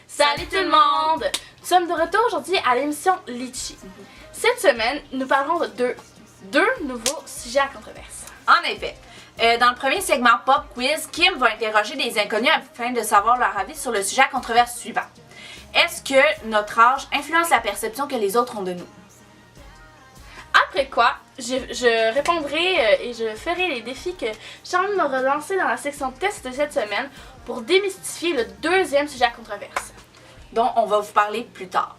Salut tout le monde! Nous sommes de retour aujourd'hui à l'émission Litchi. Cette semaine, nous parlerons de deux nouveaux sujets à controverse. En effet, dans le premier segment Pop Quiz, Kim va interroger des inconnus afin de savoir leur avis sur le sujet à controverse suivant. Est-ce que notre âge influence la perception que les autres ont de nous? Après quoi, je répondrai et je ferai les défis que Charline m'aura lancés dans la section test de cette semaine pour démystifier le deuxième sujet à controverse, Dont on va vous parler plus tard.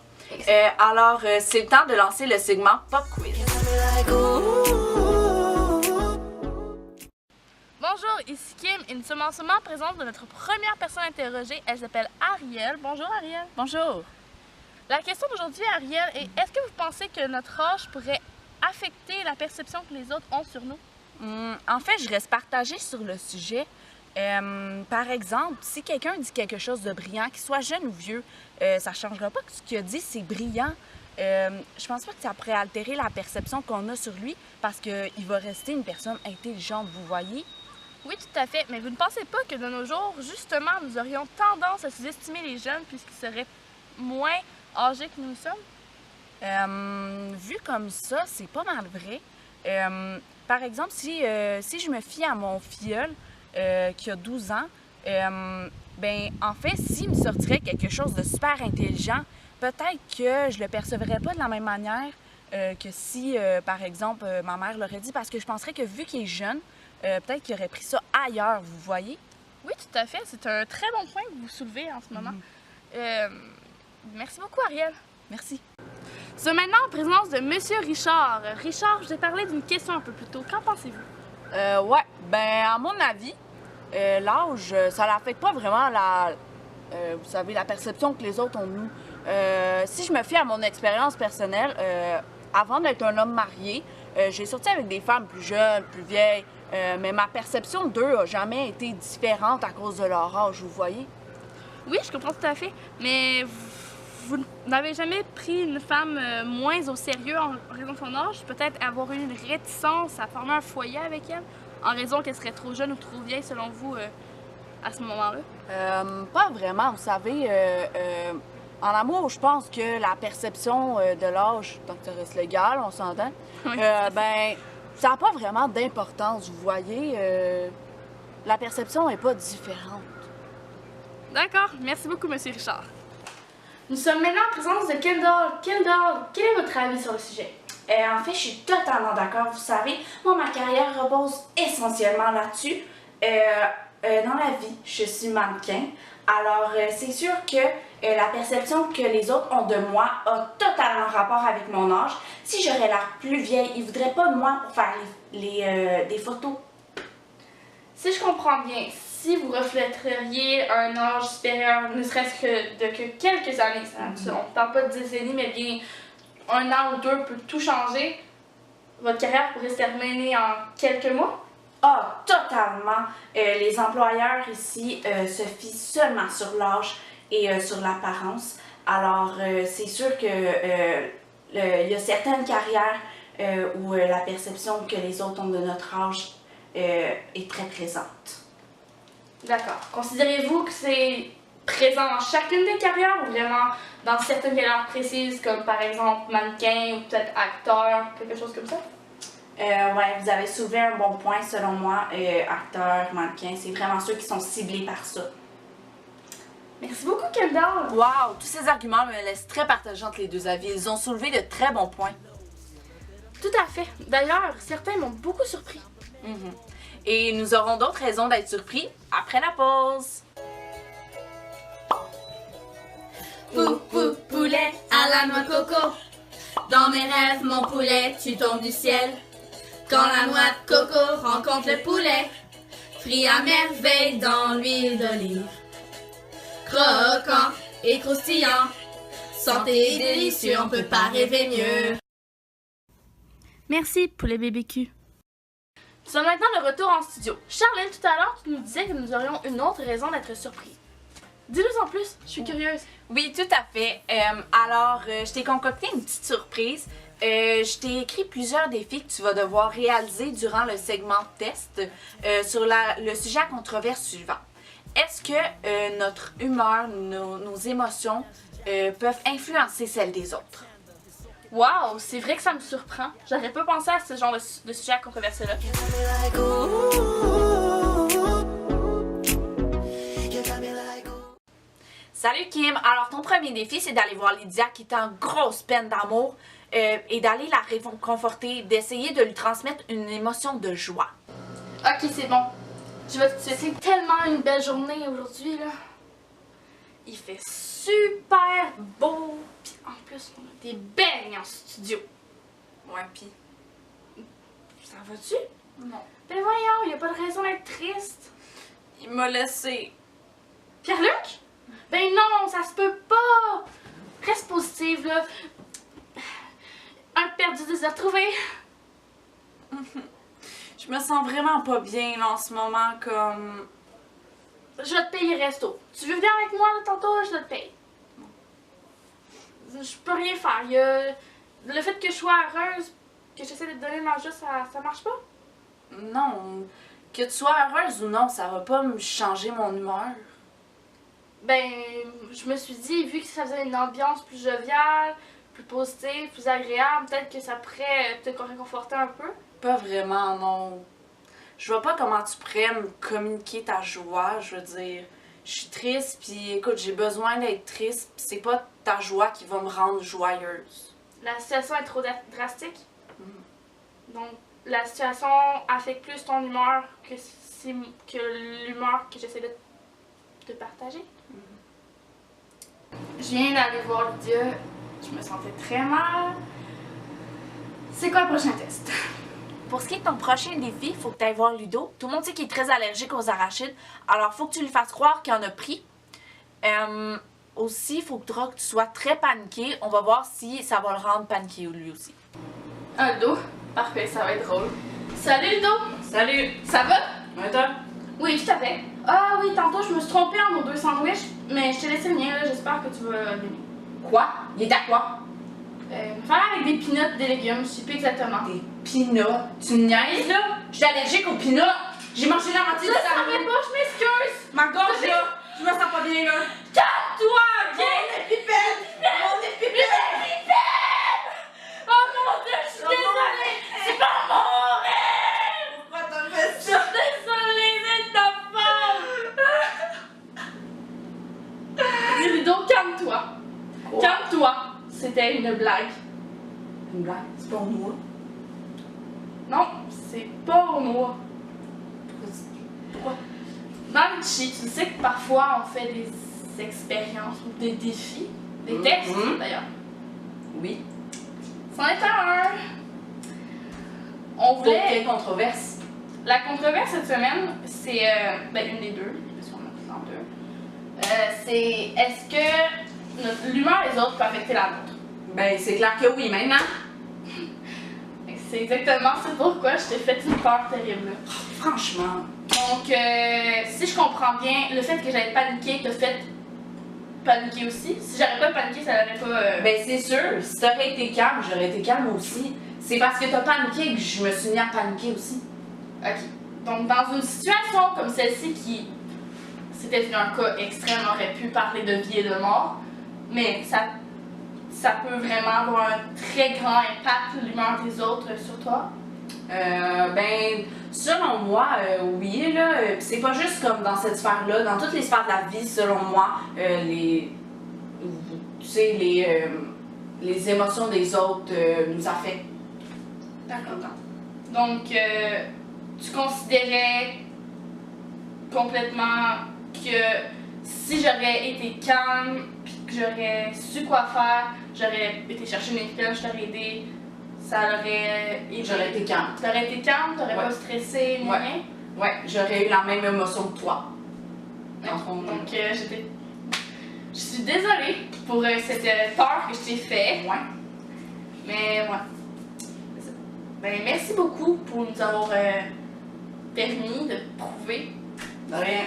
Alors, c'est le temps de lancer le segment Pop Quiz. Bonjour, ici Kim et nous sommes en ce moment présente de notre première personne interrogée. Elle s'appelle Ariel. Bonjour Ariel. Bonjour. La question d'aujourd'hui, Ariel, est est-ce que vous pensez que notre âge pourrait affecter la perception que les autres ont sur nous? En fait, je reste partagée sur le sujet. Par exemple, si quelqu'un dit quelque chose de brillant, qu'il soit jeune ou vieux, ça ne changera pas que ce qu'il a dit, c'est brillant. Je pense pas que ça pourrait altérer la perception qu'on a sur lui parce qu'il va rester une personne intelligente, vous voyez? Oui, tout à fait, mais vous ne pensez pas que de nos jours, justement, nous aurions tendance à sous-estimer les jeunes puisqu'ils seraient moins âgés que nous sommes? Vu comme ça, c'est pas mal vrai. Par exemple, si je me fie à mon filleul, qui a 12 ans, en fait, s'il me sortirait quelque chose de super intelligent, peut-être que je le percevrais pas de la même manière que si, par exemple, ma mère l'aurait dit, parce que je penserais que vu qu'il est jeune, peut-être qu'il aurait pris ça ailleurs, vous voyez? Oui, tout à fait. C'est un très bon point que vous soulevez en ce moment. Merci beaucoup, Ariel. Merci. Nous sommes maintenant en présence de Monsieur Richard. Richard, je vous ai parlé d'une question un peu plus tôt. Qu'en pensez-vous? À mon avis, l'âge, ça n'affecte pas vraiment vous savez, la perception que les autres ont de nous. Si je me fie à mon expérience personnelle, avant d'être un homme marié, j'ai sorti avec des femmes plus jeunes, plus vieilles, mais ma perception d'eux n'a jamais été différente à cause de leur âge, vous voyez? Oui, je comprends tout à fait, mais vous n'avez jamais pris une femme moins au sérieux en raison de son âge? Peut-être avoir eu une réticence à former un foyer avec elle, en raison qu'elle serait trop jeune ou trop vieille selon vous à ce moment-là? Pas vraiment, vous savez. En amour, je pense que la perception de l'âge, tant que ça reste légal, on s'entend, Oui, ça n'a pas vraiment d'importance, vous voyez. La perception n'est pas différente. D'accord, merci beaucoup, Monsieur Richard. Nous sommes maintenant en présence de Kendall. Kendall, quel est votre avis sur le sujet? En fait, je suis totalement d'accord. Vous savez, moi, ma carrière repose essentiellement là-dessus. Dans la vie, je suis mannequin. Alors, c'est sûr que la perception que les autres ont de moi a totalement rapport avec mon âge. Si j'aurais l'air plus vieille, ils ne voudraient pas de moi pour faire des photos. Si je comprends bien, si vous reflèteriez un âge supérieur, ne serait-ce que de quelques années, on ne parle pas de décennies, mais bien un an ou deux peut tout changer, votre carrière pourrait se terminer en quelques mois? Ah, totalement. Les employeurs ici se fient seulement sur l'âge et sur l'apparence. Alors, c'est sûr que il y a certaines carrières où la perception que les autres ont de notre âge est très présente. D'accord. Considérez-vous que c'est présent dans chacune des carrières ou vraiment dans certaines carrières précises, comme par exemple mannequin ou peut-être acteur, quelque chose comme ça? Ouais, vous avez soulevé un bon point selon moi. Acteurs, mannequins, c'est vraiment ceux qui sont ciblés par ça. Merci beaucoup, Kendall! Wow! Tous ces arguments me laissent très partagés entre les deux avis. Ils ont soulevé de très bons points. Tout à fait. D'ailleurs, certains m'ont beaucoup surpris. Et nous aurons d'autres raisons d'être surpris après la pause. Poulet à la noix de coco. Dans mes rêves, mon poulet, tu tombes du ciel. Quand la noix de coco rencontre le poulet, frit à merveille dans l'huile d'olive. Croquant et croustillant, santé et délicieux, on peut pas rêver mieux. Merci, poulet BBQ. Nous sommes maintenant de retour en studio. Charline, tout à l'heure, tu nous disais que nous aurions une autre raison d'être surpris. Dis-nous en plus, je suis curieuse. Oui, tout à fait. Alors, je t'ai concocté une petite surprise. Je t'ai écrit plusieurs défis que tu vas devoir réaliser durant le segment test sur le sujet à controverse suivant. Est-ce que notre humeur, nos émotions peuvent influencer celles des autres? Wow, c'est vrai que ça me surprend. J'aurais pas pensé à ce genre de sujet à controverser-là. Salut Kim! Alors, ton premier défi, c'est d'aller voir Lydia qui est en grosse peine d'amour et d'aller la réconforter, d'essayer de lui transmettre une émotion de joie. Ok, c'est bon. Je vais te souhaiter c'est tellement une belle journée aujourd'hui, là. Il fait super beau. Puis en plus, on a des beignes en studio. Ouais, pis. Ça va-tu? Non. Ben voyons, y a pas de raison d'être triste. Il m'a laissé. Pierre-Luc? Ben non, ça se peut pas! Reste positive, là. Un perdu, deux à retrouver. Je me sens vraiment pas bien là, en ce moment, comme. Je vais te payer resto. Tu veux venir avec moi là, tantôt? Je te paye. Je peux rien faire. Il y a le fait que je sois heureuse, que j'essaie de te donner de manger, ça marche pas? Non. Que tu sois heureuse ou non, ça va pas me changer mon humeur. Ben, je me suis dit, vu que ça faisait une ambiance plus joviale, plus positive, plus agréable, peut-être que ça pourrait te réconforter un peu. Pas vraiment, non. Je vois pas comment tu pourrais me communiquer ta joie, je veux dire. Je suis triste, puis écoute, j'ai besoin d'être triste, puis c'est pas ta joie qui va me rendre joyeuse. La situation est trop drastique. Donc, la situation affecte plus ton humeur que l'humeur que j'essaie de partager. Je viens d'aller voir Lydia. Je me sentais très mal. C'est quoi le prochain test? Pour ce qui est de ton prochain défi, il faut que tu ailles voir Ludo. Tout le monde sait qu'il est très allergique aux arachides, alors il faut que tu lui fasses croire qu'il en a pris. Aussi, il faut que tu sois très paniqué. On va voir si ça va le rendre paniqué lui aussi. Un Ludo? Parfait, ça va être drôle. Salut Ludo! Salut! Ça va? Ouais, toi? Oui, tout à fait. Ah oui, tantôt je me suis trompée en nos 2 sandwichs, mais je t'ai laissé le mien, là, j'espère que tu vas l'aimer. Quoi? Il est à quoi? Faire avec des peanuts, des légumes, je sais plus exactement. Des peanuts? Tu me niaises là? Je suis allergique aux peanuts! J'ai mangé la moitié Je de savais pas, je m'excuse! Ma gorge là! Je me sens pas bien là! Calme-toi, ok? Mon épipède! Mon épipède! Oh mon dieu, je suis désolée! C'est pas mon rêve! Pourquoi t'as fait Je suis désolée, c'est ta faute! Ludo, calme-toi. Calme-toi. C'était une blague. Une blague? C'est pour moi? Non, c'est pas pour moi. Pourquoi? Manchi, tu sais que parfois on fait des expériences ou des défis, des tests d'ailleurs. Oui. C'en était un. On Pour voulait. quelle controverse? La controverse cette semaine, c'est une des deux, parce qu'on a en deux. C'est est-ce que l'humeur des autres peut affecter la nôtre? Ben, c'est clair que oui, maintenant. C'est exactement ça pourquoi je t'ai fait une peur terrible. Franchement. Donc, si je comprends bien, le fait que j'avais paniqué t'a fait paniquer aussi. Si j'aurais pas paniqué, ça n'aurait pas. Ben, c'est sûr. Si t'aurais été calme, j'aurais été calme aussi. C'est parce que t'as paniqué que je me suis mis à paniquer aussi. Ok. Donc, dans une situation comme celle-ci, qui c'était un cas extrême, on aurait pu parler de vie et de mort, mais ça peut vraiment avoir un très grand impact, l'humeur des autres sur toi. Ben, selon moi, oui, là. Pis c'est pas juste comme dans cette sphère-là. Dans toutes les sphères de la vie, selon moi, tu sais, les émotions des autres nous affectent. D'accord. Donc, tu considérais complètement que si j'aurais été calme, puis que j'aurais su quoi faire, j'aurais été chercher une école, je t'aurais aidé, ça aurait aidé. J'aurais été calme. T'aurais été calme, t'aurais pas stressé, ni Ouais. rien. Ouais, j'aurais eu la même émotion que toi. Donc, je suis désolée pour cette peur que je t'ai fait. Ouais. Mais ouais. Ben, merci beaucoup pour nous avoir permis de prouver De rien.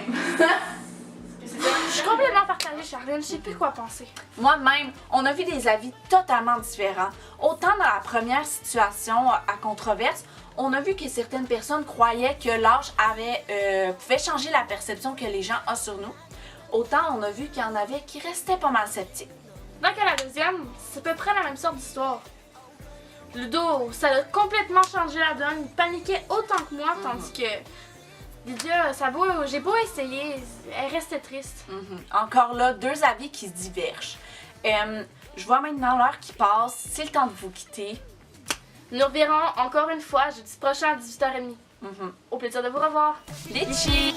que Je suis complètement partagée, Charline. Je sais plus quoi penser. Moi-même, on a vu des avis totalement différents. Autant dans la première situation à controverse, on a vu que certaines personnes croyaient que l'âge pouvait changer la perception que les gens ont sur nous. Autant on a vu qu'il y en avait qui restaient pas mal sceptiques. Donc à la deuxième, c'est à peu près la même sorte d'histoire. Ludo, ça a complètement changé la donne. Il paniquait autant que moi, tandis que Lydia, j'ai beau essayer, elle restait triste. Encore là, deux avis qui se divergent. Je vois maintenant l'heure qui passe, c'est le temps de vous quitter. Nous reverrons encore une fois jeudi prochain à 18h30. Au plaisir de vous revoir. Litchi!